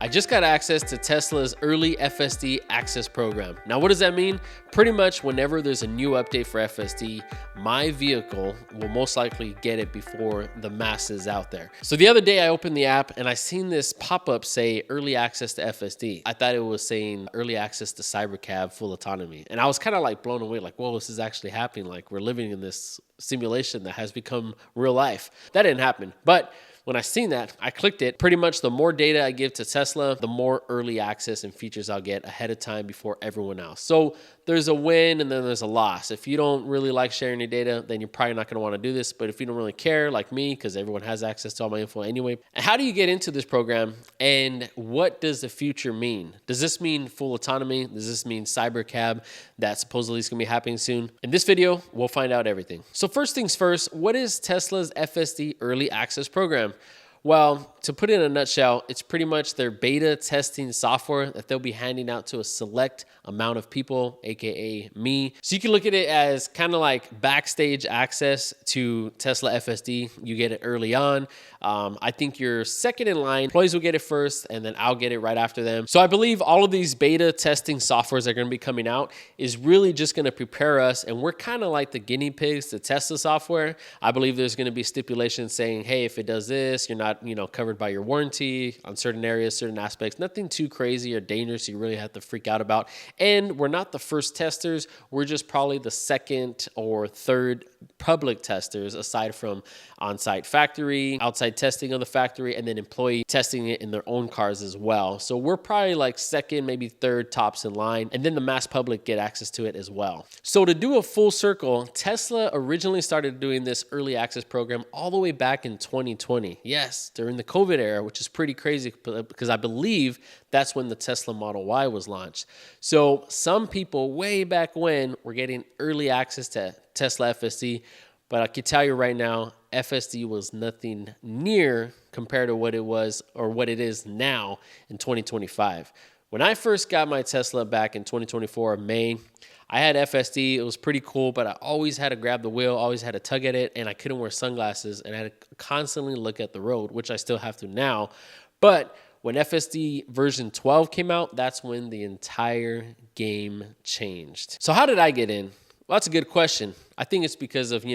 I just got access to Tesla's early FSD access program. Now, what does that mean? Pretty much whenever there's a new update for FSD, my vehicle will most likely get it before the masses out there. So the other day I opened the app and I seen this pop-up say early access to FSD. I thought it was saying early access to Cybercab full autonomy. And I was kind of like blown away, like, whoa, this is actually happening. Like, we're living in this simulation that has become real life. That didn't happen. But when I seen that, I clicked it. Pretty much the more data I give to Tesla, the more early access and features I'll get ahead of time before everyone else. So there's a win and then there's a loss. If you don't really like sharing your data, then you're probably not gonna wanna do this. But if you don't really care, like me, because everyone has access to all my info anyway, how do you get into this program and what does the future mean? Does this mean full autonomy? Does this mean Cybercab that supposedly is gonna be happening soon? In this video, we'll find out everything. So first things first, what is Tesla's FSD early access program? Well, to put it in a nutshell, it's pretty much their beta testing software that they'll be handing out to a select amount of people, AKA me. So you can look at it as kind of like backstage access to Tesla FSD. You get it early on. I think you're second in line. Employees will get it first, and then I'll get it right after them. So I believe all of these beta testing softwares that are going to be coming out is really just going to prepare us, and we're kind of like the guinea pigs to Tesla software. I believe there's going to be stipulations saying, hey, if it does this, you're not, covered by your warranty on certain areas, certain aspects. Nothing too crazy or dangerous you really have to freak out about. And we're not the first testers. We're just probably the second or third public testers, aside from on-site factory, outside testing of the factory, and then employee testing it in their own cars as well. So we're probably like second, maybe third tops in line, and then the mass public get access to it as well. So to do a full circle, Tesla originally started doing this early access program all the way back in 2020. Yes, during the COVID era, which is pretty crazy because I believe that's when the Tesla Model Y was launched. So some people way back when were getting early access to Tesla FSD, but I can tell you right now, FSD was nothing near compared to what it was or what it is now in 2025. When I first got my Tesla back in 2024 May, I had FSD. It was pretty cool, but I always had to grab the wheel, always had to tug at it, and I couldn't wear sunglasses, and I had to constantly look at the road, which I still have to now. But when FSD version 12 came out, that's when the entire game changed. So how did I get in? Well, that's a good question. I think it's because of,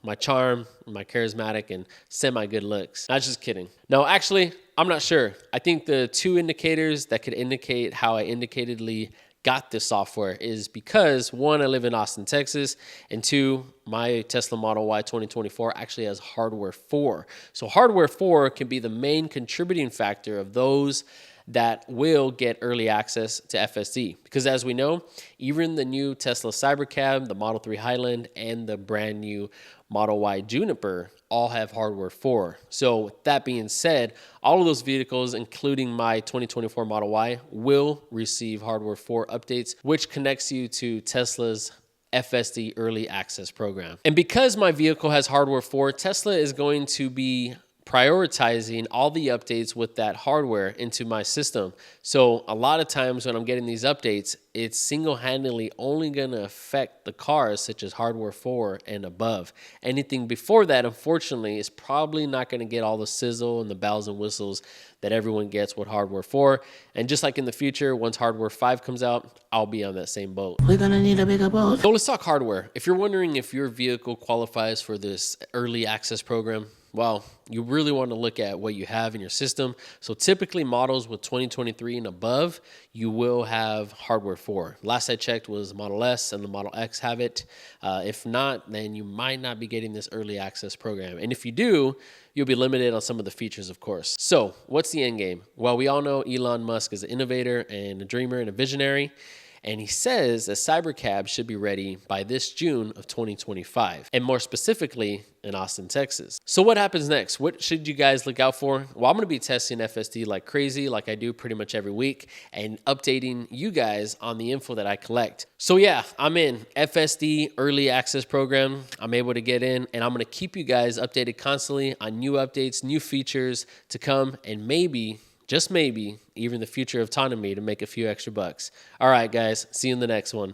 my charm, my charismatic, and semi-good looks. Not just kidding. No, actually, I'm not sure. I think the two indicators that could indicate how I indicatedly got this software is because, one, I live in Austin, Texas, and two, my Tesla Model Y 2024 actually has hardware 4. So hardware 4 can be the main contributing factor of those that will get early access to FSD. Because as we know, even the new Tesla Cybercab, the Model 3 Highland, and the brand new Model Y Juniper all have hardware 4. So with that being said, all of those vehicles, including my 2024 Model Y, will receive hardware 4 updates, which connects you to Tesla's FSD early access program. And because my vehicle has hardware 4, Tesla is going to be prioritizing all the updates with that hardware into my system. So a lot of times when I'm getting these updates, it's single-handedly only going to affect the cars such as hardware 4 and above. Anything before that, unfortunately, is probably not going to get all the sizzle and the bells and whistles that everyone gets with hardware 4. And just like in the future, once hardware 5 comes out, I'll be on that same boat. We're gonna need a bigger boat. So let's talk hardware. If you're wondering if your vehicle qualifies for this early access program, well, you really want to look at what you have in your system. So typically models with 2023 and above, you will have hardware 4. Last I checked was Model S and the Model X have it. If not, then you might not be getting this early access program. And if you do, you'll be limited on some of the features, of course. So what's the end game? Well, we all know Elon Musk is an innovator and a dreamer and a visionary. And he says that Cybercab should be ready by this June of 2025, and more specifically in Austin, Texas. So what happens next? What should you guys look out for? Well, I'm gonna be testing FSD like crazy, like I do pretty much every week, and updating you guys on the info that I collect. So yeah, I'm in FSD early access program. I'm able to get in, and I'm gonna keep you guys updated constantly on new updates, new features to come, and maybe, just maybe, even the future of autonomy to make a few extra bucks. All right, guys, see you in the next one.